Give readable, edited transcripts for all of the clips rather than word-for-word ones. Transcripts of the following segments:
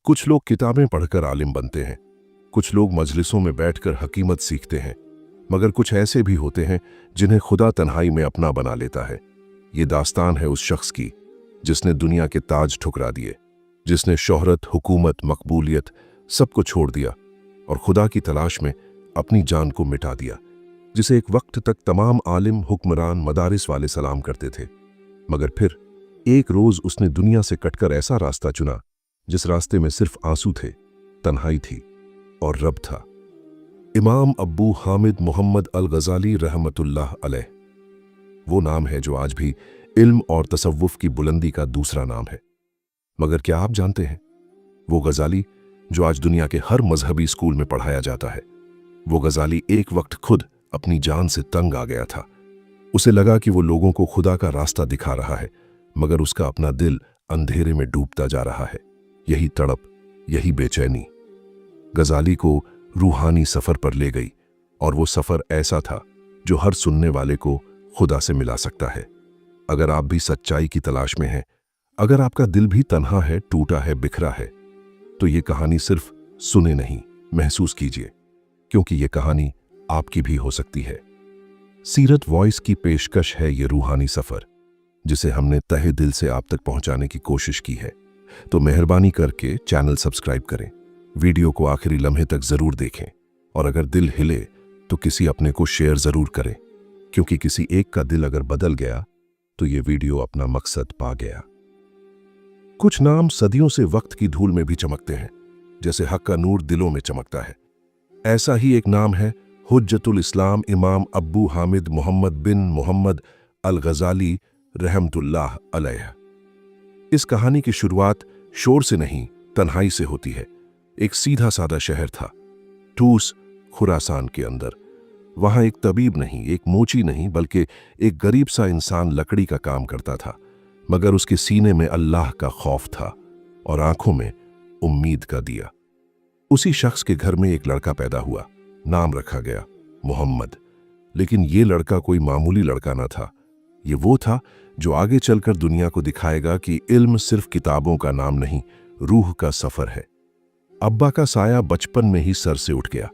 कुछ लोग किताबें पढ़कर आलिम बनते हैं, कुछ लोग मजलिसों में बैठकर हकीमत सीखते हैं, मगर कुछ ऐसे भी होते हैं जिन्हें खुदा तन्हाई में अपना बना लेता है। ये दास्तान है उस शख्स की जिसने दुनिया के ताज ठुकरा दिए, जिसने शोहरत, हुकूमत, मकबूलियत सबको छोड़ दिया और खुदा की तलाश में अपनी जान को मिटा दिया, जिसे एक वक्त तक तमाम आलिम, हुक्मरान, मदारिस वाले सलाम करते थे। मगर फिर एक रोज उसने दुनिया से कटकर ऐसा रास्ता चुना जिस रास्ते में सिर्फ आंसू थे, तन्हाई थी और रब था। इमाम अब्बू हामिद मोहम्मद अल गजाली रहमतुल्लाह अलैह वो नाम है जो आज भी इल्म और तसव्वुफ की बुलंदी का दूसरा नाम है। मगर क्या आप जानते हैं, वो गजाली जो आज दुनिया के हर मजहबी स्कूल में पढ़ाया जाता है, वो गजाली एक वक्त खुद अपनी जान से तंग आ गया था। उसे लगा कि वो लोगों को खुदा का रास्ता दिखा रहा है, मगर उसका अपना दिल अंधेरे में डूबता जा रहा है। यही तड़प, यही बेचैनी गजाली को रूहानी सफर पर ले गई, और वो सफर ऐसा था जो हर सुनने वाले को खुदा से मिला सकता है। अगर आप भी सच्चाई की तलाश में हैं, अगर आपका दिल भी तन्हा है, टूटा है, बिखरा है, तो ये कहानी सिर्फ सुने नहीं, महसूस कीजिए, क्योंकि ये कहानी आपकी भी हो सकती है। सीरत वॉइस की पेशकश है ये रूहानी सफर, जिसे हमने तहे दिल से आप तक पहुंचाने की कोशिश की है। तो मेहरबानी करके चैनल सब्सक्राइब करें, वीडियो को आखिरी लम्हे तक जरूर देखें, और अगर दिल हिले तो किसी अपने को शेयर जरूर करें, क्योंकि किसी एक का दिल अगर बदल गया तो ये वीडियो अपना मकसद पा गया। कुछ नाम सदियों से वक्त की धूल में भी चमकते हैं, जैसे हक का नूर दिलों में चमकता है। ऐसा ही एक नाम है हुज्जतुल इस्लाम इमाम अब्बू हामिद मोहम्मद बिन मोहम्मद अल गजाली रहमतुल्लाह अलैह। इस कहानी की शुरुआत शोर से नहीं, तन्हाई से होती है। एक सीधा सादा शहर था, टूस, खुरासान के अंदर। वहां एक तबीब नहीं, एक मोची नहीं, बल्कि एक गरीब सा इंसान लकड़ी का काम करता था, मगर उसके सीने में अल्लाह का खौफ था और आंखों में उम्मीद का दिया। उसी शख्स के घर में एक लड़का पैदा हुआ, नाम रखा गया मोहम्मद। लेकिन ये लड़का कोई मामूली लड़का न था, ये वो था जो आगे चलकर दुनिया को दिखाएगा कि इल्म सिर्फ किताबों का नाम नहीं, रूह का सफर है। अब्बा का साया बचपन में ही सर से उठ गया,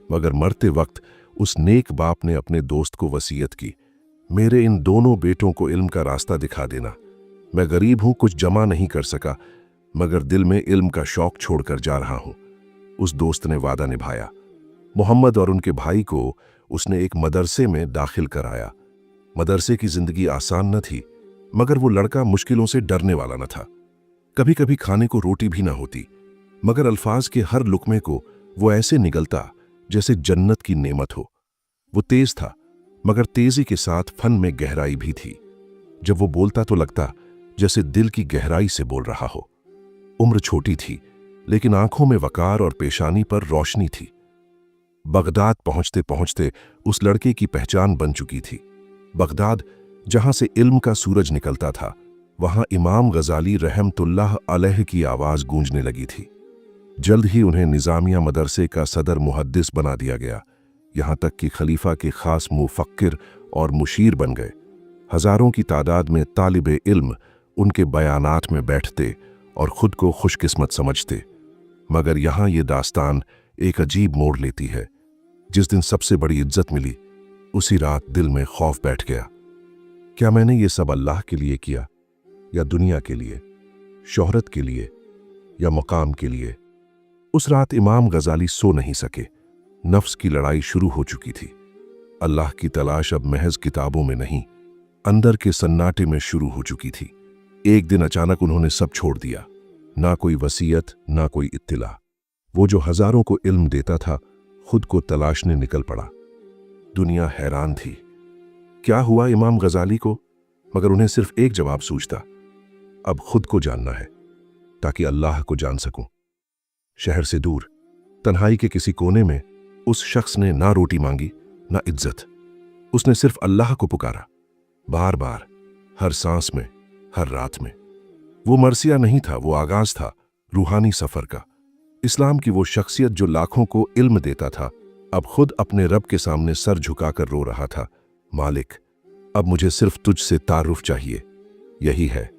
मगर मरते वक्त उस नेक बाप ने अपने दोस्त को वसीयत की, मेरे इन दोनों बेटों को इल्म का रास्ता दिखा देना। मैं गरीब हूं, कुछ जमा नहीं कर सका, मगर दिल में इल्म का शौक छोड़कर जा रहा हूं। उस दोस्त ने वादा निभाया। मोहम्मद और उनके भाई को उसने एक मदरसे में दाखिल कराया। मदरसे की जिंदगी आसान न थी, मगर वो लड़का मुश्किलों से डरने वाला न था। कभी कभी खाने को रोटी भी न होती, मगर अल्फाज के हर लुकमे को वो ऐसे निगलता जैसे जन्नत की नेमत हो। वो तेज था, मगर तेजी के साथ फन में गहराई भी थी। जब वो बोलता तो लगता जैसे दिल की गहराई से बोल रहा हो। उम्र छोटी थी, लेकिन आंखों में वकार और पेशानी पर रोशनी थी। बगदाद पहुंचते पहुंचते उस लड़के की पहचान बन चुकी थी। बगदाद, जहां से इल्म का सूरज निकलता था, वहां इमाम गजाली रहमतुल्लाह अलैह की आवाज गूंजने लगी थी। जल्द ही उन्हें निजामिया मदरसे का सदर मुहद्दिस बना दिया गया, यहां तक कि खलीफा के खास मुफक्किर और मुशीर बन गए। हजारों की तादाद में तालिबे इल्म उनके बयानात में बैठते और खुद को खुशकिस्मत समझते। मगर यहां ये दास्तान एक अजीब मोड़ लेती है। जिस दिन सबसे बड़ी इज्जत मिली, उसी रात दिल में खौफ बैठ गया। क्या मैंने ये सब अल्लाह के लिए किया, या दुनिया के लिए, शोहरत के लिए, या मकाम के लिए? उस रात इमाम गजाली सो नहीं सके। नफ्स की लड़ाई शुरू हो चुकी थी। अल्लाह की तलाश अब महज किताबों में नहीं, अंदर के सन्नाटे में शुरू हो चुकी थी। एक दिन अचानक उन्होंने सब छोड़ दिया, ना कोई वसीयत, ना कोई इत्तिला। वो जो हजारों को इल्म देता था, खुद को तलाशने निकल पड़ा। दुनिया हैरान थी, क्या हुआ इमाम गजाली को? मगर उन्हें सिर्फ एक जवाब सूझता, अब खुद को जानना है, ताकि अल्लाह को जान सकूं। शहर से दूर, तन्हाई के किसी कोने में, उस शख्स ने ना रोटी मांगी, ना इज्जत। उसने सिर्फ अल्लाह को पुकारा, बार बार, हर सांस में, हर रात में। वो मरसिया नहीं था, वो आगाज था रूहानी सफर का। इस्लाम की वो शख्सियत जो लाखों को इल्म देता था, अब खुद अपने रब के सामने सर झुकाकर रो रहा था, मालिक, अब मुझे सिर्फ तुझसे तारुफ चाहिए। यही है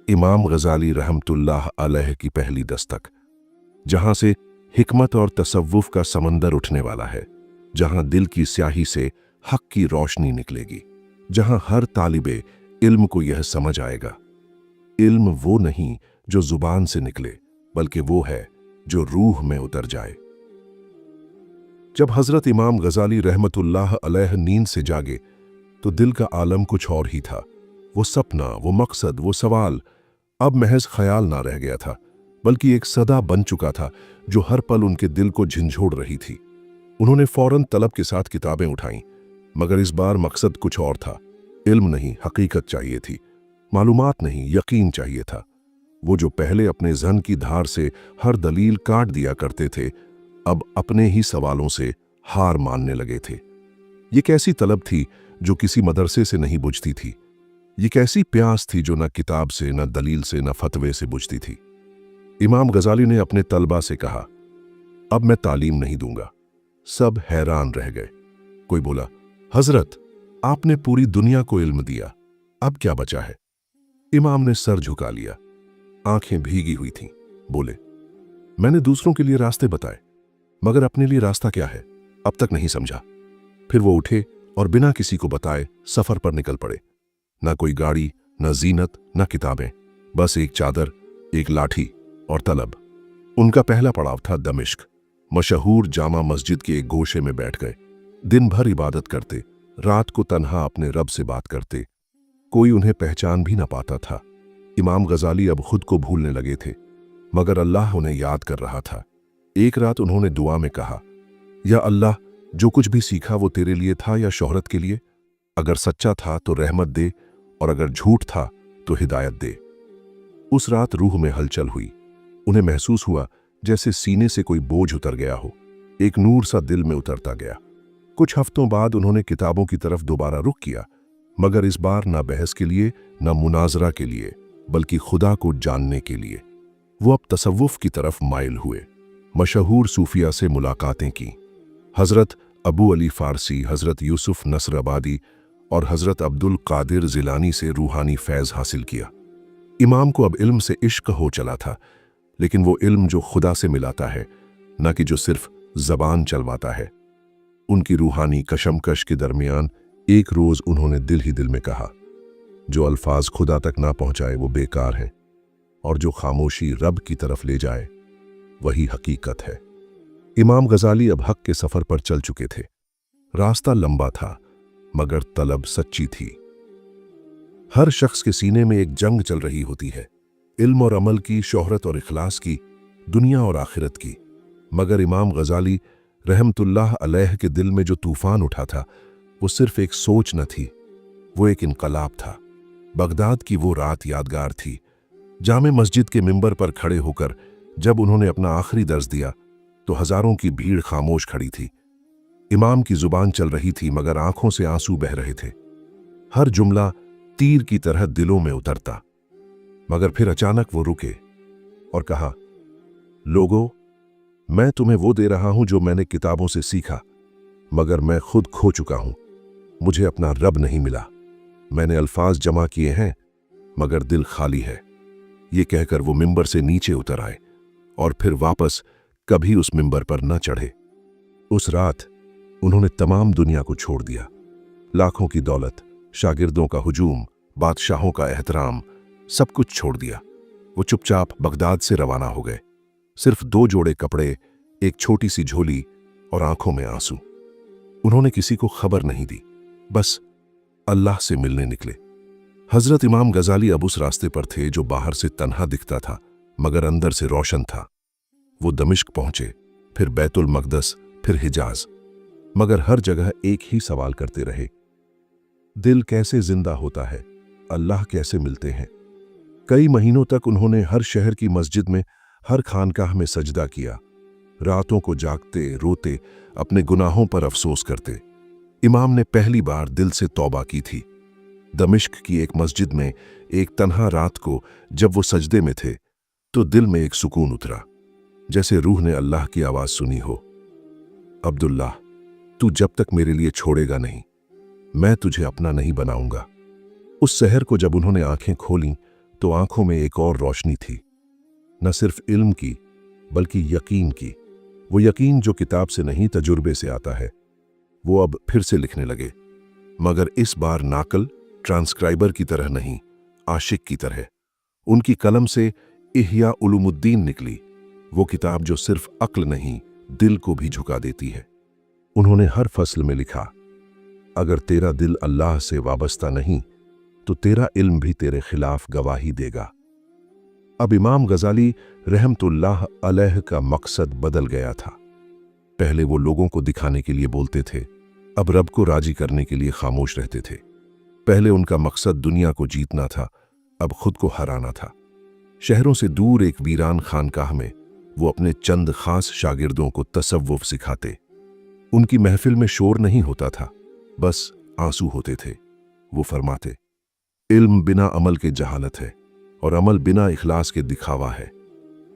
इमाम गजाली रहमतुल्लाह अलैह की पहली दस्तक। जहां से हिकमत और तसव्वुफ का समंदर उठने वाला है, जहां दिल की स्याही से हक की रोशनी निकलेगी, जहां हर तालिबे इल्म को यह समझ आएगा, इल्म वो नहीं जो जुबान से निकले, बल्कि वो है जो रूह में उतर जाए। जब हजरत इमाम गजाली रहमतुल्लाह अलैह नींद से जागे तो दिल का आलम कुछ और ही था। वो सपना, वो मकसद, वो सवाल अब महज ख्याल ना रह गया था, बल्कि एक सदा बन चुका था जो हर पल उनके दिल को झंझोड़ रही थी। उन्होंने फौरन तलब के साथ किताबें उठाईं, मगर इस बार मकसद कुछ और था। इल्म नहीं, हकीकत चाहिए थी। मालूमात नहीं, यकीन चाहिए था। वो जो पहले अपने जहन की धार से हर दलील काट दिया करते थे, अब अपने ही सवालों से हार मानने लगे थे। ये कैसी तलब थी जो किसी मदरसे से नहीं बुझती थी। ये कैसी प्यास थी जो न किताब से, न दलील से, न फतवे से बुझती थी। इमाम गजाली ने अपने तलबा से कहा, अब मैं तालीम नहीं दूंगा। सब हैरान रह गए। कोई बोला, हजरत, आपने पूरी दुनिया को इल्म दिया, अब क्या बचा है? इमाम ने सर झुका लिया, आंखें भीगी हुई थीं। बोले, मैंने दूसरों के लिए रास्ते बताए, मगर अपने लिए रास्ता क्या है अब तक नहीं समझा। फिर वो उठे और बिना किसी को बताए सफर पर निकल पड़े। ना कोई गाड़ी, ना जीनत, ना किताबें, बस एक चादर, एक लाठी और तलब। उनका पहला पड़ाव था दमिश्क। मशहूर जामा मस्जिद के एक गोशे में बैठ गए। दिन भर इबादत करते, रात को तन्हा अपने रब से बात करते। कोई उन्हें पहचान भी ना पाता था। इमाम गजाली अब खुद को भूलने लगे थे, मगर अल्लाह उन्हें याद कर रहा था। एक रात उन्होंने दुआ में कहा, या अल्लाह, जो कुछ भी सीखा वो तेरे लिए था या शोहरत के लिए? अगर सच्चा था तो रहमत दे, और अगर झूठ था तो हिदायत दे। उस रात रूह में हलचल हुई। उन्हें महसूस हुआ जैसे सीने से कोई बोझ उतर गया हो। एक नूर सा दिल में उतरता गया। कुछ हफ्तों बाद उन्होंने किताबों की तरफ दोबारा रुख किया, मगर इस बार ना बहस के लिए, ना मुनाजरा के लिए, बल्कि खुदा को जानने के लिए। वो अब तसव्वुफ की तरफ माइल हुए। मशहूर सूफिया से मुलाकातें की। हजरत अबू अली फारसी, हजरत यूसुफ नसराबादी और हजरत अब्दुल कादिर जिलानी से रूहानी फैज़ हासिल किया। इमाम को अब इल्म से इश्क हो चला था, लेकिन वो इल्म जो खुदा से मिलाता है, न कि जो सिर्फ जबान चलवाता है। उनकी रूहानी कशमकश के दरमियान एक रोज उन्होंने दिल ही दिल में कहा, जो अल्फाज खुदा तक ना पहुंचाए वो बेकार हैं, और जो खामोशी रब की तरफ ले जाए वही हकीकत है। इमाम गजाली अब हक के सफर पर चल चुके थे। रास्ता लंबा था, मगर तलब सच्ची थी। हर शख्स के सीने में एक जंग चल रही होती है, इल्म और अमल की, शोहरत और इखलास की, दुनिया और आखिरत की। मगर इमाम गजाली रहमतुल्लाह अलैह के दिल में जो तूफान उठा था, वो सिर्फ एक सोच न थी, वो एक इनकलाब था। बगदाद की वो रात यादगार थी। जामे मस्जिद के मिंबर पर खड़े होकर जब उन्होंने अपना आखिरी दर्स दिया तो हजारों की भीड़ खामोश खड़ी थी। इमाम की जुबान चल रही थी, मगर आंखों से आंसू बह रहे थे। हर जुमला तीर की तरह दिलों में उतरता। मगर फिर अचानक वो रुके और कहा, लोगों, मैं तुम्हें वो दे रहा हूं जो मैंने किताबों से सीखा, मगर मैं खुद खो चुका हूं। मुझे अपना रब नहीं मिला। मैंने अल्फाज जमा किए हैं, मगर दिल खाली है। ये कहकर वो मिंबर से नीचे उतर आए और फिर वापस कभी उस मिंबर पर न चढ़े। उस रात उन्होंने तमाम दुनिया को छोड़ दिया। लाखों की दौलत, शागिर्दों का हुजूम, बादशाहों का एहतराम, सब कुछ छोड़ दिया। वो चुपचाप बगदाद से रवाना हो गए। सिर्फ 2 जोड़े कपड़े, एक छोटी सी झोली और आंखों में आंसू। उन्होंने किसी को खबर नहीं दी, बस अल्लाह से मिलने निकले। हजरत इमाम गजाली अब उस रास्ते पर थे जो बाहर से तन्हा दिखता था, मगर अंदर से रोशन था। वो दमिश्क पहुंचे, फिर बैतुल मकदस, फिर हिजाज, मगर हर जगह एक ही सवाल करते रहे, दिल कैसे जिंदा होता है, अल्लाह कैसे मिलते हैं। कई महीनों तक उन्होंने हर शहर की मस्जिद में, हर खानकाह में सजदा किया। रातों को जागते, रोते, अपने गुनाहों पर अफसोस करते। इमाम ने पहली बार दिल से तौबा की थी। दमिश्क की एक मस्जिद में एक तन्हा रात को जब वो सजदे में थे तो दिल में एक सुकून उतरा, जैसे रूह ने अल्लाह की आवाज सुनी हो, अब्दुल्लाह, तू जब तक मेरे लिए छोड़ेगा नहीं, मैं तुझे अपना नहीं बनाऊंगा। उस सहर को जब उन्होंने आंखें खोलीं तो आंखों में एक और रोशनी थी, न सिर्फ इल्म की बल्कि यकीन की। वो यकीन जो किताब से नहीं तजुर्बे से आता है। वो अब फिर से लिखने लगे, मगर इस बार नाकल ट्रांसक्राइबर की तरह नहीं, आशिक की तरह। उनकी कलम से इह्या उलूमुद्दीन निकली, वो किताब जो सिर्फ अक्ल नहीं दिल को भी झुका देती है। उन्होंने हर फसल में लिखा, अगर तेरा दिल अल्लाह से वाबस्ता नहीं तो तेरा इल्म भी तेरे खिलाफ गवाही देगा। अब इमाम गजाली रहमतुल्लाह अलैह का मकसद बदल गया था। पहले वो लोगों को दिखाने के लिए बोलते थे, अब रब को राजी करने के लिए खामोश रहते थे। पहले उनका मकसद दुनिया को जीतना था, अब खुद को हराना था। शहरों से दूर एक वीरान खानकाह में वो अपने चंद खास शागिर्दों को तसव्वुफ सिखाते। उनकी महफिल में शोर नहीं होता था, बस आंसू होते थे। वो फरमाते, इल्म बिना अमल के जहालत है और अमल बिना इखलास के दिखावा है।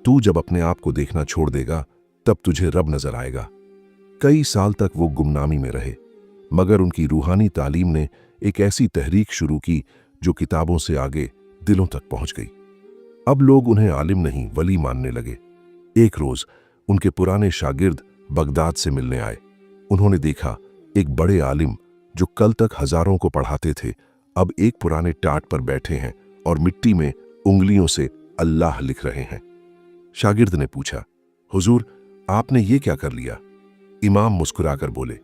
तू जब अपने आप को देखना छोड़ देगा तब तुझे रब नजर आएगा। कई साल तक वो गुमनामी में रहे, मगर उनकी रूहानी तालीम ने एक ऐसी तहरीक शुरू की जो किताबों से आगे दिलों तक पहुंच गई। अब लोग उन्हें आलिम नहीं वली मानने लगे। एक रोज उनके पुराने शागिर्द बगदाद से मिलने आए। उन्होंने देखा एक बड़े आलिम जो कल तक हजारों को पढ़ाते थे, अब एक पुराने टाट पर बैठे हैं और मिट्टी में उंगलियों से अल्लाह लिख रहे हैं। शागिर्द ने पूछा, हुजूर आपने ये क्या कर लिया? इमाम मुस्कुराकर बोले,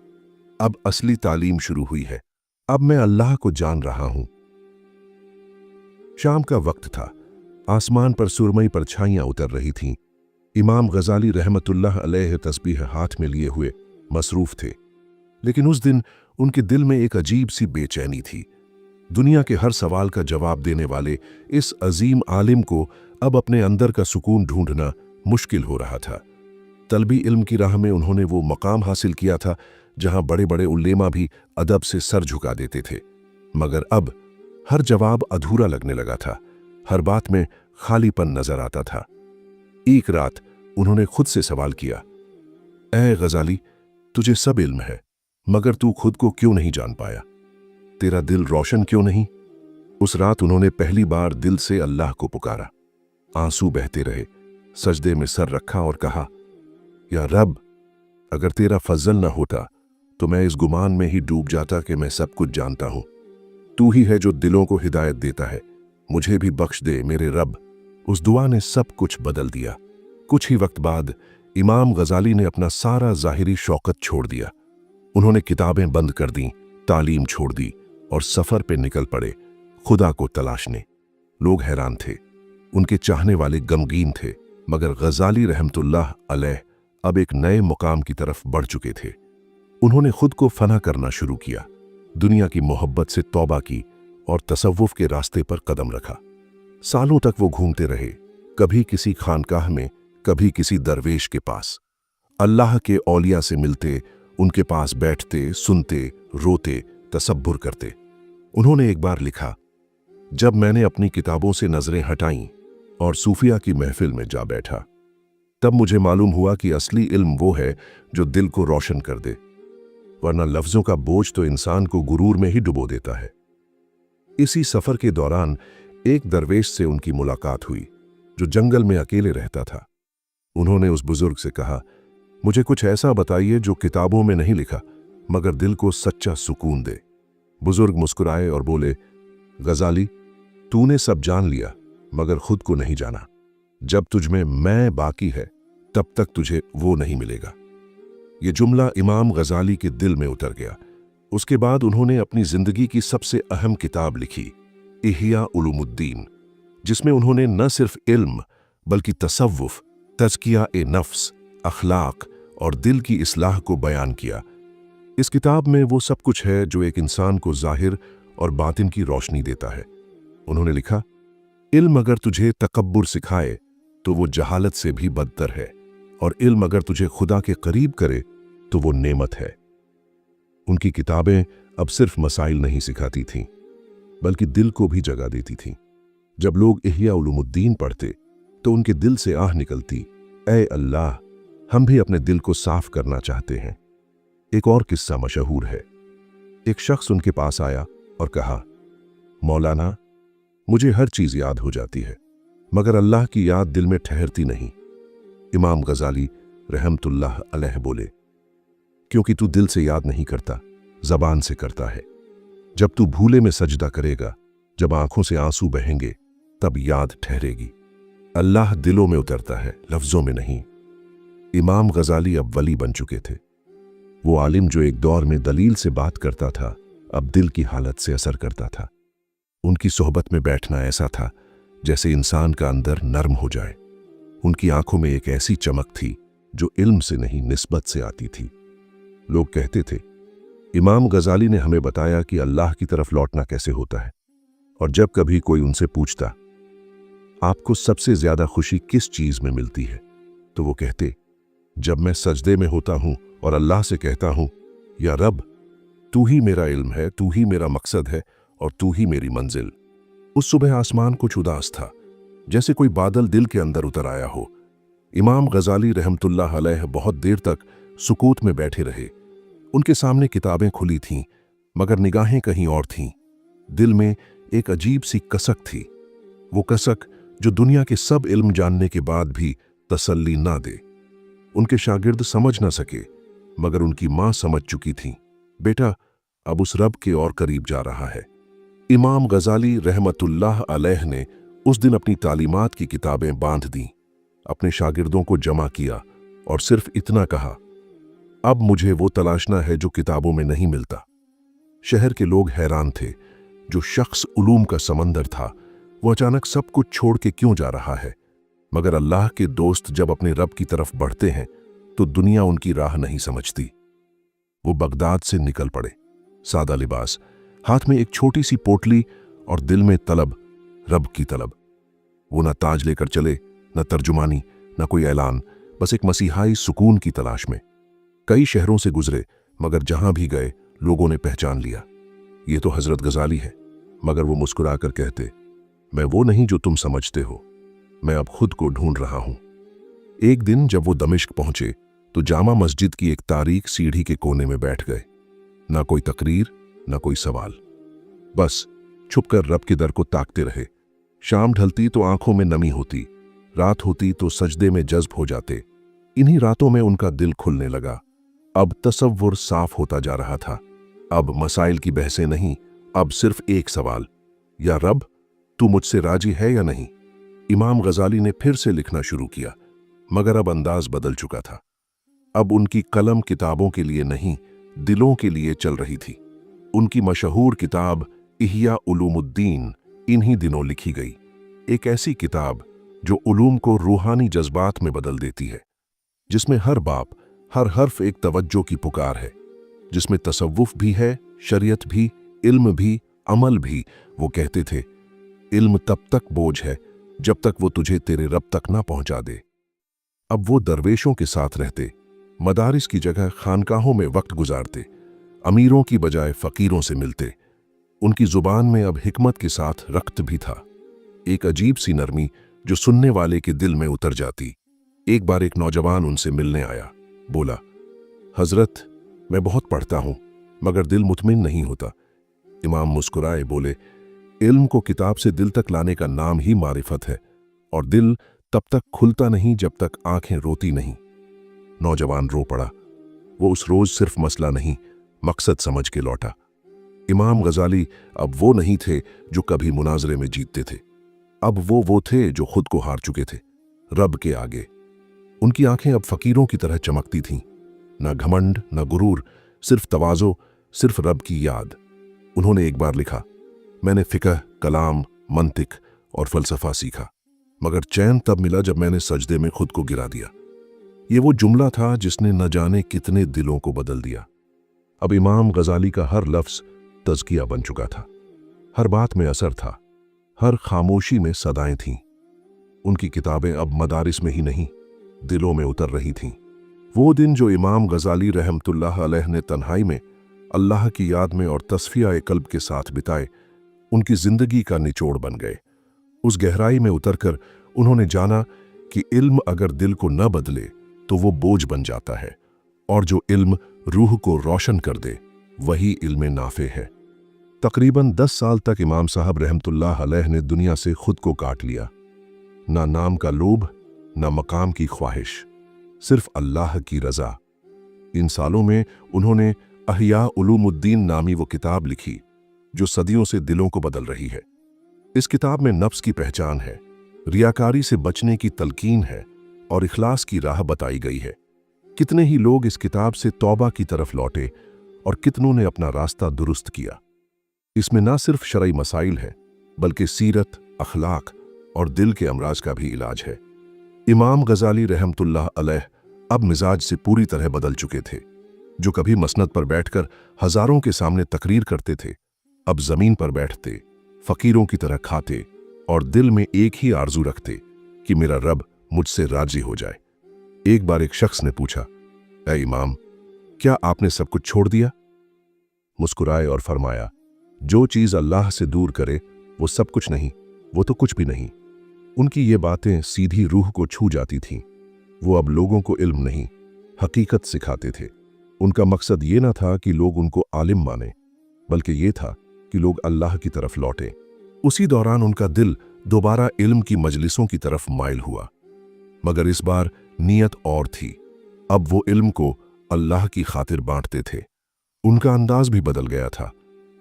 अब असली तालीम शुरू हुई है, अब मैं अल्लाह को जान रहा हूं। शाम का वक्त था, आसमान पर सुरमई परछाइयां उतर रही थीं। इमाम गजाली रहमतुल्लाह अलैह तस्बीह हाथ में लिए हुए मसरूफ थे, लेकिन उस दिन उनके दिल में एक अजीब सी बेचैनी थी। दुनिया के हर सवाल का जवाब देने वाले इस अजीम आलिम को अब अपने अंदर का सुकून ढूंढना मुश्किल हो रहा था। तलबी इल्म की राह में उन्होंने वो मकाम हासिल किया था जहां बड़े बड़े उल्लेमा भी अदब से सर झुका देते थे, मगर अब हर जवाब अधूरा लगने लगा था। हर बात में खालीपन नजर आता था। एक रात उन्होंने खुद से सवाल किया, ऐ गजाली, तुझे सब इल्म है, मगर तू खुद को क्यों नहीं जान पाया? तेरा दिल रोशन क्यों नहीं? उस रात उन्होंने पहली बार दिल से अल्लाह को पुकारा। आंसू बहते रहे, सजदे में सर रखा और कहा, या रब, अगर तेरा फजल न होता तो मैं इस गुमान में ही डूब जाता कि मैं सब कुछ जानता हूं। तू ही है जो दिलों को हिदायत देता है, मुझे भी बख्श दे मेरे रब। उस दुआ ने सब कुछ बदल दिया। कुछ ही वक्त बाद इमाम गजाली ने अपना सारा ज़ाहिरी शौकत छोड़ दिया। उन्होंने किताबें बंद कर दी, तालीम छोड़ दी और सफ़र पे निकल पड़े खुदा को तलाशने। लोग हैरान थे, उनके चाहने वाले गमगीन थे, मगर गजाली रहमतुल्लाह अलैह अब एक नए मुकाम की तरफ बढ़ चुके थे। उन्होंने खुद को फना करना शुरू किया, दुनिया की मोहब्बत से तौबा की और तसव्वुफ के रास्ते पर कदम रखा। सालों तक वो घूमते रहे, कभी किसी खानकाह में, कभी किसी दरवेश के पास। अल्लाह के औलिया से मिलते, उनके पास बैठते, सुनते, रोते, तसब्बुर करते। उन्होंने एक बार लिखा, जब मैंने अपनी किताबों से नजरें हटाईं और सूफिया की महफिल में जा बैठा, तब मुझे मालूम हुआ कि असली इल्म वो है जो दिल को रोशन कर दे, वरना लफ्जों का बोझ तो इंसान को गुरूर में ही डुबो देता है। इसी सफर के दौरान एक दरवेश से उनकी मुलाकात हुई जो जंगल में अकेले रहता था। उन्होंने उस बुजुर्ग से कहा, मुझे कुछ ऐसा बताइए जो किताबों में नहीं लिखा मगर दिल को सच्चा सुकून दे। बुजुर्ग मुस्कुराए और बोले, गजाली, तूने सब जान लिया मगर खुद को नहीं जाना। जब तुझमें मैं बाकी है तब तक तुझे वो नहीं मिलेगा। ये जुमला इमाम गजाली के दिल में उतर गया। उसके बाद उन्होंने अपनी जिंदगी की सबसे अहम किताब लिखी, इह्या उलूमुद्दीन, जिसमें उन्होंने न सिर्फ इल्म बल्कि तसव्वुफ, तज़किया ए नफ्स, अखलाक और दिल की इस्लाह को बयान किया। इस किताब में वो सब कुछ है जो एक इंसान को ज़ाहिर और बातिन की रोशनी देता है। उन्होंने लिखा, इल्म अगर तुझे तकब्बुर सिखाए तो वो जहालत से भी बदतर है, और इल्म अगर तुझे खुदा के करीब करे तो वो नेमत है। उनकी किताबें अब सिर्फ मसाइल नहीं सिखाती थीं, बल्कि दिल को भी जगा देती थीं। जब लोग इह्या उलूमुद्दीन पढ़ते तो उनके दिल से आह निकलती, ऐ अल्लाह, हम भी अपने दिल को साफ करना चाहते हैं। एक और किस्सा मशहूर है। एक शख्स उनके पास आया और कहा, मौलाना, मुझे हर चीज याद हो जाती है मगर अल्लाह की याद दिल में ठहरती नहीं। इमाम गजाली रहमतुल्लाह अलैह बोले, क्योंकि तू दिल से याद नहीं करता, जबान से करता है। जब तू भूले में सजदा करेगा, जब आंखों से आंसू बहेंगे, तब याद ठहरेगी। अल्लाह दिलों में उतरता है, लफ्जों में नहीं। इमाम गजाली अब वली बन चुके थे। वो आलिम जो एक दौर में दलील से बात करता था, अब दिल की हालत से असर करता था। उनकी सोहबत में बैठना ऐसा था जैसे इंसान का अंदर नर्म हो जाए। उनकी आंखों में एक ऐसी चमक थी जो इल्म से नहीं, निस्बत से आती थी। लोग कहते थे, इमाम गजाली ने हमें बताया कि अल्लाह की तरफ लौटना कैसे होता है। और जब कभी कोई उनसे पूछता, आपको सबसे ज्यादा खुशी किस चीज में मिलती है, तो वो कहते, जब मैं सजदे में होता हूं और अल्लाह से कहता हूं, या रब, तू ही मेरा इल्म है, तू ही मेरा मकसद है और तू ही मेरी मंजिल। उस सुबह आसमान कुछ उदास था, जैसे कोई बादल दिल के अंदर उतर आया हो। इमाम गजाली रहमतुल्लाह अलैह बहुत देर तक सुकूत में बैठे रहे। उनके सामने किताबें खुली थीं, मगर निगाहें कहीं और थीं। दिल में एक अजीब सी कसक थी, वो कसक जो दुनिया के सब इल्म जानने के बाद भी तसल्ली ना दे। उनके शागिर्द समझ ना सके, मगर उनकी मां समझ चुकी थी, बेटा अब उस रब के और करीब जा रहा है। इमाम गजाली रहमतुल्लाह अलैह ने उस दिन अपनी तालीमात की किताबें बांध दी, अपने शागिर्दों को जमा किया और सिर्फ इतना कहा, अब मुझे वो तलाशना है जो किताबों में नहीं मिलता। शहर के लोग हैरान थे, जो शख्स उलूम का समंदर था, वो अचानक सब कुछ छोड़ के क्यों जा रहा है। मगर अल्लाह के दोस्त जब अपने रब की तरफ बढ़ते हैं तो दुनिया उनकी राह नहीं समझती। वो बगदाद से निकल पड़े, सादा लिबास, हाथ में एक छोटी सी पोटली और दिल में तलब, रब की तलब। वो न ताज लेकर चले, न तर्जुमानी, न कोई ऐलान, बस एक मसीहाई सुकून की तलाश में। कई शहरों से गुजरे, मगर जहां भी गए लोगों ने पहचान लिया, ये तो हजरत गजाली है। मगर वो मुस्कुराकर कहते, मैं वो नहीं जो तुम समझते हो, मैं अब खुद को ढूंढ रहा हूं। एक दिन जब वो दमिश्क पहुंचे तो जामा मस्जिद की एक तारीक सीढ़ी के कोने में बैठ गए। ना कोई तकरीर, ना कोई सवाल, बस छुपकर रब के दर को ताकते रहे। शाम ढलती तो आंखों में नमी होती, रात होती तो सजदे में जज्ब हो जाते। इन्हीं रातों में उनका दिल खुलने लगा। अब तसव्वुर साफ होता जा रहा था। अब मसाइल की बहसें नहीं, अब सिर्फ एक सवाल, या रब, तू मुझसे राजी है या नहीं। इमाम गजाली ने फिर से लिखना शुरू किया, मगर अब अंदाज बदल चुका था। अब उनकी कलम किताबों के लिए नहीं, दिलों के लिए चल रही थी। उनकी मशहूर किताब इहिया उलूमुद्दीन इन्हीं दिनों लिखी गई। एक ऐसी किताब जो उलूम को रूहानी जज्बात में बदल देती है, जिसमें हर बाप, हर हर्फ एक तवज्जो की पुकार है, जिसमें तसव्वुफ भी है, शरीयत भी, इल्म भी, अमल भी। वो कहते थे, इल्म तब तक बोझ है जब तक वो तुझे तेरे रब तक ना पहुंचा दे। अब वो दरवेशों के साथ रहते, मदारिस की जगह खानकाहों में वक्त गुजारते, अमीरों की बजाय फकीरों से मिलते। उनकी जुबान में अब हिकमत के साथ रक्त भी था, एक अजीब सी नरमी जो सुनने वाले के दिल में उतर जाती। एक बार एक नौजवान उनसे मिलने आया, बोला, हजरत, मैं बहुत पढ़ता हूं मगर दिल मुतमिन नहीं होता। इमाम मुस्कुराए, बोले, इल्म को किताब से दिल तक लाने का नाम ही मारिफत है, और दिल तब तक खुलता नहीं जब तक आंखें रोती नहीं। नौजवान रो पड़ा। वो उस रोज सिर्फ मसला नहीं, मकसद समझ के लौटा। इमाम गजाली अब वो नहीं थे जो कभी मुनाजरे में जीतते थे, अब वो थे जो खुद को हार चुके थे, रब के आगे। उनकी आंखें अब फकीरों की तरह चमकती थीं, ना घमंड, ना गुरूर, सिर्फ तवाज़ो, सिर्फ रब की याद। उन्होंने एक बार लिखा, मैंने फिकह, कलाम, मंतिक और फलसफा सीखा, मगर चैन तब मिला जब मैंने सजदे में खुद को गिरा दिया। ये वो जुमला था जिसने न जाने कितने दिलों को बदल दिया। अब इमाम गजाली का हर लफ्ज तज़किया बन चुका था, हर बात में असर था, हर खामोशी में सदाएं थीं। उनकी किताबें अब मदारिस में ही नहीं, दिलों में उतर रही थीं। वो दिन जो इमाम गजाली रहमतुल्लाह अलैह ने तन्हाई में अल्लाह की याद में और तस्फिया कल्ब के साथ बिताए, उनकी जिंदगी का निचोड़ बन गए। उस गहराई में उतरकर उन्होंने जाना कि इल्म अगर दिल को न बदले तो वो बोझ बन जाता है, और जो इल्म रूह को रोशन कर दे वही इल्म नाफे है। तकरीबन 10 साल तक इमाम साहब रहमतुल्लाह अलैह ने दुनिया से खुद को काट लिया। ना नाम का लोभ, न मकाम की ख्वाहिश, सिर्फ अल्लाह की रजा। इन सालों में उन्होंने अहिया उलूमुद्दीन नामी वो किताब लिखी जो सदियों से दिलों को बदल रही है। इस किताब में नफ्स की पहचान है, रियाकारी से बचने की तलकीन है और इखलास की राह बताई गई है। कितने ही लोग इस किताब से तौबा की तरफ लौटे और कितनों ने अपना रास्ता दुरुस्त किया। इसमें ना सिर्फ शरई मसाइल हैं बल्कि सीरत, अखलाक और दिल के अमराज का भी इलाज है। इमाम गजाली रहमतुल्लाह अलैह अब मिजाज से पूरी तरह बदल चुके थे। जो कभी मसनद पर बैठकर हजारों के सामने तकरीर करते थे, अब जमीन पर बैठते, फकीरों की तरह खाते और दिल में एक ही आरजू रखते कि मेरा रब मुझसे राजी हो जाए। एक बार एक शख्स ने पूछा, ऐ इमाम, क्या आपने सब कुछ छोड़ दिया? मुस्कुराए और फरमाया, जो चीज अल्लाह से दूर करे वो सब कुछ नहीं, वो तो कुछ भी नहीं। उनकी ये बातें सीधी रूह को छू जाती थीं। वो अब लोगों को इल्म नहीं, हकीकत सिखाते थे। उनका मकसद ये ना था कि लोग उनको आलिम माने, बल्कि ये था कि लोग अल्लाह की तरफ लौटे। उसी दौरान उनका दिल दोबारा इल्म की मजलिसों की तरफ माइल हुआ, मगर इस बार नीयत और थी। अब वो इल्म को अल्लाह की खातिर बांटते थे। उनका अंदाज भी बदल गया था।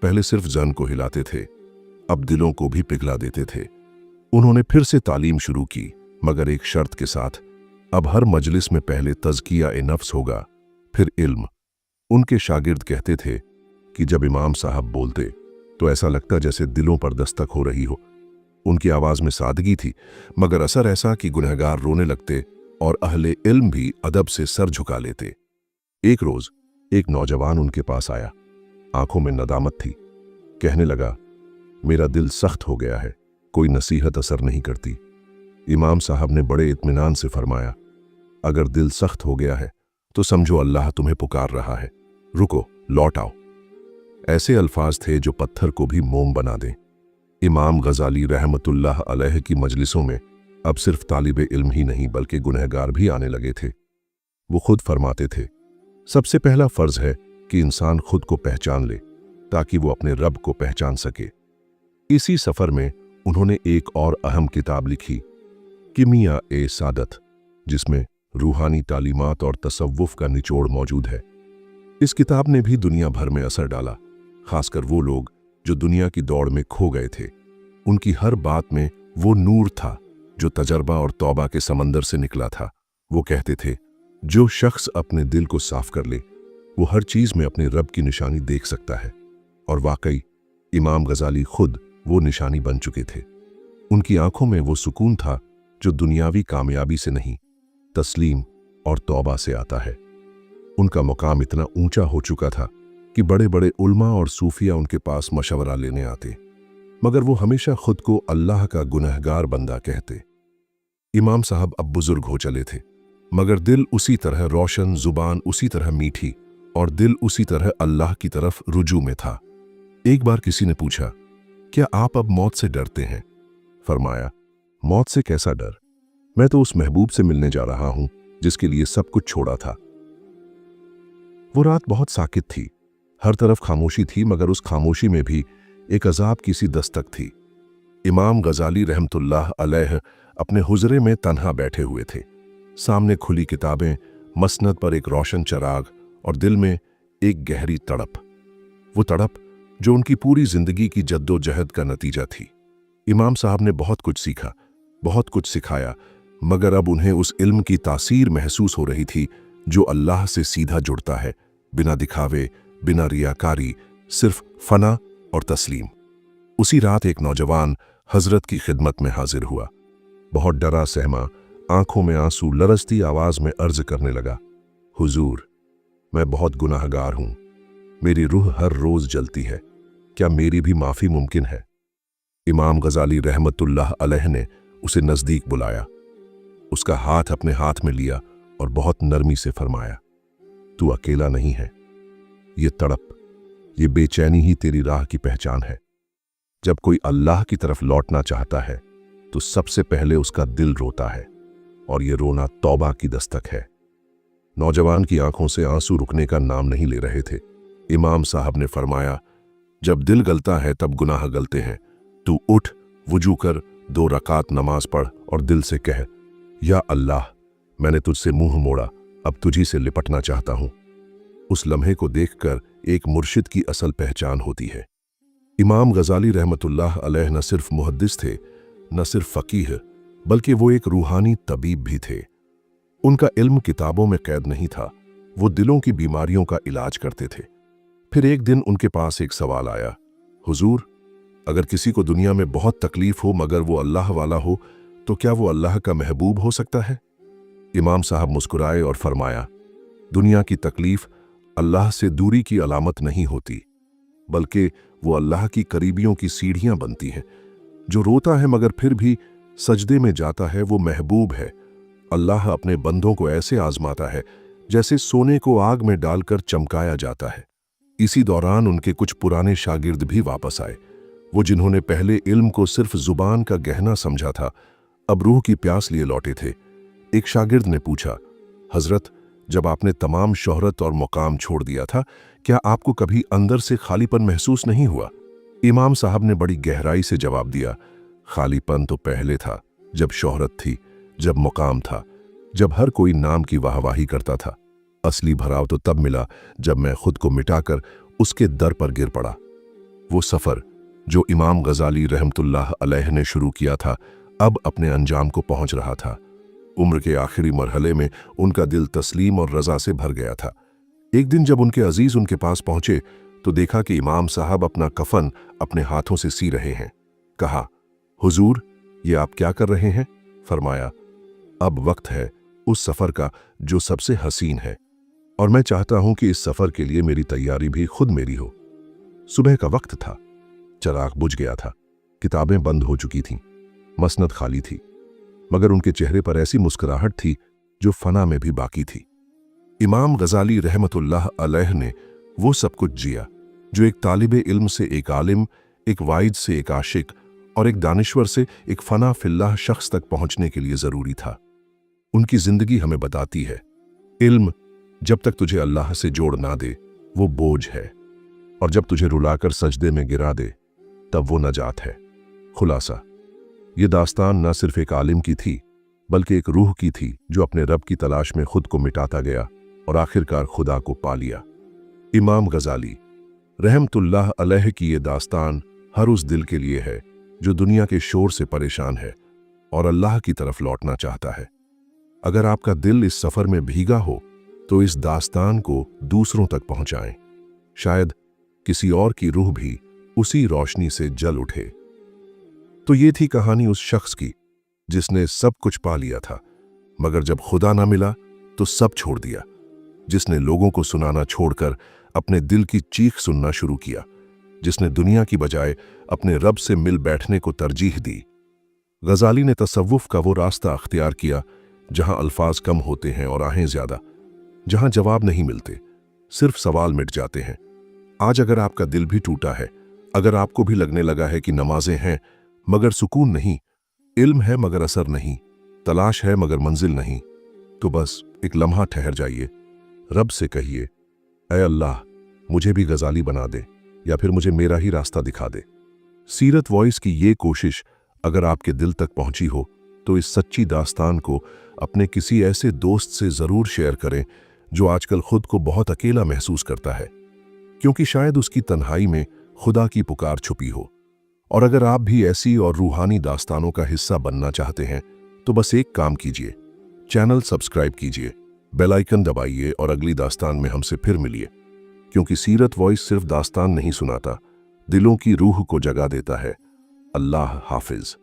पहले सिर्फ जन को हिलाते थे, अब दिलों को भी पिघला देते थे। उन्होंने फिर से तालीम शुरू की, मगर एक शर्त के साथ। अब हर मजलिस में पहले तज़किया-ए-नफ्स होगा, फिर इल्म। उनके शागिर्द कहते थे कि जब इमाम साहब बोलते तो ऐसा लगता जैसे दिलों पर दस्तक हो रही हो। उनकी आवाज में सादगी थी, मगर असर ऐसा कि गुनहगार रोने लगते और अहले इल्म भी अदब से सर झुका लेते। एक रोज एक नौजवान उनके पास आया, आंखों में नदामत थी। कहने लगा, मेरा दिल सख्त हो गया है, कोई नसीहत असर नहीं करती। इमाम साहब ने बड़े इत्मीनान से फरमाया, अगर दिल सख्त हो गया है तो समझो अल्लाह तुम्हें पुकार रहा है, रुको, लौट आओ। ऐसे अल्फाज थे जो पत्थर को भी मोम बना दें। इमाम गजाली रहमतुल्लाह अलैह की मजलिसों में अब सिर्फ तालिबे इल्म ही नहीं बल्कि गुनहगार भी आने लगे थे। वो खुद फरमाते थे, सबसे पहला फर्ज है कि इंसान खुद को पहचान ले ताकि वो अपने रब को पहचान सके। इसी सफर में उन्होंने एक और अहम किताब लिखी, किमिया-ए-सादत, जिसमें रूहानी तालीमात और तसव्वुफ का निचोड़ मौजूद है। इस किताब ने भी दुनिया भर में असर डाला, खासकर वो लोग जो दुनिया की दौड़ में खो गए थे। उनकी हर बात में वो नूर था जो तजर्बा और तौबा के समंदर से निकला था। वो कहते थे, जो शख्स अपने दिल को साफ कर ले वो हर चीज में अपने रब की निशानी देख सकता है। और वाकई इमाम गजाली खुद वो निशानी बन चुके थे। उनकी आंखों में वो सुकून था जो दुनियावी कामयाबी से नहीं, तस्लीम और तौबा से आता है। उनका मुकाम इतना ऊंचा हो चुका था कि बड़े बड़े उल्मा और सूफिया उनके पास मशवरा लेने आते, मगर वो हमेशा खुद को अल्लाह का गुनहगार बंदा कहते। इमाम साहब अब बुजुर्ग हो चले थे, मगर दिल उसी तरह रोशन, जुबान उसी तरह मीठी और दिल उसी तरह अल्लाह की तरफ रुजू में था। एक बार किसी ने पूछा, क्या आप अब मौत से डरते हैं? फरमाया, मौत से कैसा डर, मैं तो उस महबूब से मिलने जा रहा हूं जिसके लिए सब कुछ छोड़ा था। वो रात बहुत साकित थी, हर तरफ खामोशी थी, मगर उस खामोशी में भी एक अजाब की सी दस्तक थी। इमाम गजाली रहमतुल्लाह अलैह अपने हुजरे में तन्हा बैठे हुए थे। सामने खुली किताबें, मसनद पर एक रोशन चराग और दिल में एक गहरी तड़प। वो तड़प जो उनकी पूरी जिंदगी की जद्दोजहद का नतीजा थी। इमाम साहब ने बहुत कुछ सीखा, बहुत कुछ सिखाया, मगर अब उन्हें उस इल्म की तासीर महसूस हो रही थी जो अल्लाह से सीधा जुड़ता है, बिना दिखावे, बिना रियाकारी, सिर्फ फना और तस्लीम। उसी रात एक नौजवान हजरत की खिदमत में हाजिर हुआ। बहुत डरा सहमा, आंखों में आंसू, लरजती आवाज में अर्ज करने लगा, हुजूर, मैं बहुत गुनाहगार हूं, मेरी रूह हर रोज जलती है, क्या मेरी भी माफी मुमकिन है? इमाम गजाली रहमतुल्लाह अलैह ने उसे नजदीक बुलाया, उसका हाथ अपने हाथ में लिया और बहुत नरमी से फरमाया, तू अकेला नहीं है। ये तड़प, ये बेचैनी ही तेरी राह की पहचान है। जब कोई अल्लाह की तरफ लौटना चाहता है तो सबसे पहले उसका दिल रोता है, और ये रोना तौबा की दस्तक है। नौजवान की आंखों से आंसू रुकने का नाम नहीं ले रहे थे। इमाम साहब ने फरमाया, जब दिल गलता है तब गुनाह गलते हैं। तू उठ, वुजू कर, 2 रकात नमाज पढ़ और दिल से कह, या अल्लाह, मैंने तुझसे मुंह मोड़ा, अब तुझी से लिपटना चाहता हूं। उस लम्हे को देखकर एक मुर्शिद की असल पहचान होती है। इमाम गजाली रहमतुल्लाह अलैह न सिर्फ मुहद्दिस थे, न सिर्फ फकीह, बल्कि वो एक रूहानी तबीब भी थे। उनका इल्म किताबों में कैद नहीं था, वो दिलों की बीमारियों का इलाज करते थे। फिर एक दिन उनके पास एक सवाल आया, हुजूर, अगर किसी को दुनिया में बहुत तकलीफ हो मगर वो अल्लाह वाला हो, तो क्या वो अल्लाह का महबूब हो सकता है? इमाम साहब मुस्कुराए और फरमाया, दुनिया की तकलीफ अल्लाह से दूरी की अलामत नहीं होती, बल्कि वो अल्लाह की करीबियों की सीढ़ियां बनती हैं। जो रोता है मगर फिर भी सजदे में जाता है, वो महबूब है। अल्लाह अपने बंदों को ऐसे आजमाता है जैसे सोने को आग में डालकर चमकाया जाता है। इसी दौरान उनके कुछ पुराने शागिर्द भी वापस आए। वो जिन्होंने पहले इल्म को सिर्फ जुबान का गहना समझा था, अब रूह की प्यास लिए लौटे थे। एक शागिर्द ने पूछा, हजरत, जब आपने तमाम शोहरत और मुकाम छोड़ दिया था, क्या आपको कभी अंदर से खालीपन महसूस नहीं हुआ? इमाम साहब ने बड़ी गहराई से जवाब दिया, खालीपन तो पहले था, जब शोहरत थी, जब मुकाम था, जब हर कोई नाम की वाहवाही करता था। असली भराव तो तब मिला जब मैं खुद को मिटाकर उसके दर पर गिर पड़ा। वो सफर जो इमाम गजाली रहमतुल्लाह अलैह ने शुरू किया था, अब अपने अंजाम को पहुंच रहा था। उम्र के आखिरी मरहले में उनका दिल तस्लीम और रजा से भर गया था। एक दिन जब उनके अजीज उनके पास पहुंचे तो देखा कि इमाम साहब अपना कफन अपने हाथों से सी रहे हैं। कहा, हुजूर, ये आप क्या कर रहे हैं? फरमाया, अब वक्त है उस सफर का जो सबसे हसीन है, और मैं चाहता हूं कि इस सफर के लिए मेरी तैयारी भी खुद मेरी हो। सुबह का वक्त था, चराग बुझ गया था, किताबें बंद हो चुकी थीं, मसनद खाली थी, मगर उनके चेहरे पर ऐसी मुस्कुराहट थी जो फना में भी बाकी थी। इमाम गजाली रहमतुल्लाह अलैह ने वो सब कुछ जिया जो एक तालिबे इल्म से एक आलिम, एक वाइद से एक आशिक और एक दानिश्वर से एक फना फिल्लाह शख्स तक पहुंचने के लिए जरूरी था। उनकी जिंदगी हमें बताती है, इल्म जब तक तुझे अल्लाह से जोड़ ना दे वो बोझ है, और जब तुझे रुलाकर सजदे में गिरा दे तब वो नजात है। खुलासा, ये दास्तान न सिर्फ एक आलिम की थी, बल्कि एक रूह की थी जो अपने रब की तलाश में खुद को मिटाता गया और आखिरकार खुदा को पा लिया। इमाम गजाली रहमतुल्लाह अलैह की ये दास्तान हर उस दिल के लिए है जो दुनिया के शोर से परेशान है और अल्लाह की तरफ लौटना चाहता है। अगर आपका दिल इस सफर में भीगा हो तो इस दास्तान को दूसरों तक पहुंचाएं। शायद किसी और की रूह भी उसी रोशनी से जल उठे। तो ये थी कहानी उस शख्स की जिसने सब कुछ पा लिया था, मगर जब खुदा ना मिला तो सब छोड़ दिया, जिसने लोगों को सुनाना छोड़कर अपने दिल की चीख सुनना शुरू किया, जिसने दुनिया की बजाय अपने रब से मिल बैठने को तरजीह दी। गजाली ने तसव्वुफ का वो रास्ता अख्तियार किया जहां अल्फाज कम होते हैं और आहें ज्यादा, जहां जवाब नहीं मिलते, सिर्फ सवाल मिट जाते हैं। आज अगर आपका दिल भी टूटा है, अगर आपको भी लगने लगा है कि नमाजें हैं मगर सुकून नहीं, इल्म है मगर असर नहीं, तलाश है मगर मंजिल नहीं, तो बस एक लम्हा ठहर जाइए, रब से कहिए, ऐ अल्लाह, मुझे भी गजाली बना दे, या फिर मुझे मेरा ही रास्ता दिखा दे। सीरत वॉइस की ये कोशिश अगर आपके दिल तक पहुंची हो तो इस सच्ची दास्तान को अपने किसी ऐसे दोस्त से जरूर शेयर करें जो आजकल खुद को बहुत अकेला महसूस करता है, क्योंकि शायद उसकी तन्हाई में खुदा की पुकार छुपी हो। और अगर आप भी ऐसी और रूहानी दास्तानों का हिस्सा बनना चाहते हैं तो बस एक काम कीजिए, चैनल सब्सक्राइब कीजिए, बेल आइकन दबाइए और अगली दास्तान में हमसे फिर मिलिए, क्योंकि सीरत वॉइस सिर्फ दास्तान नहीं सुनाता, दिलों की रूह को जगा देता है। अल्लाह हाफिज।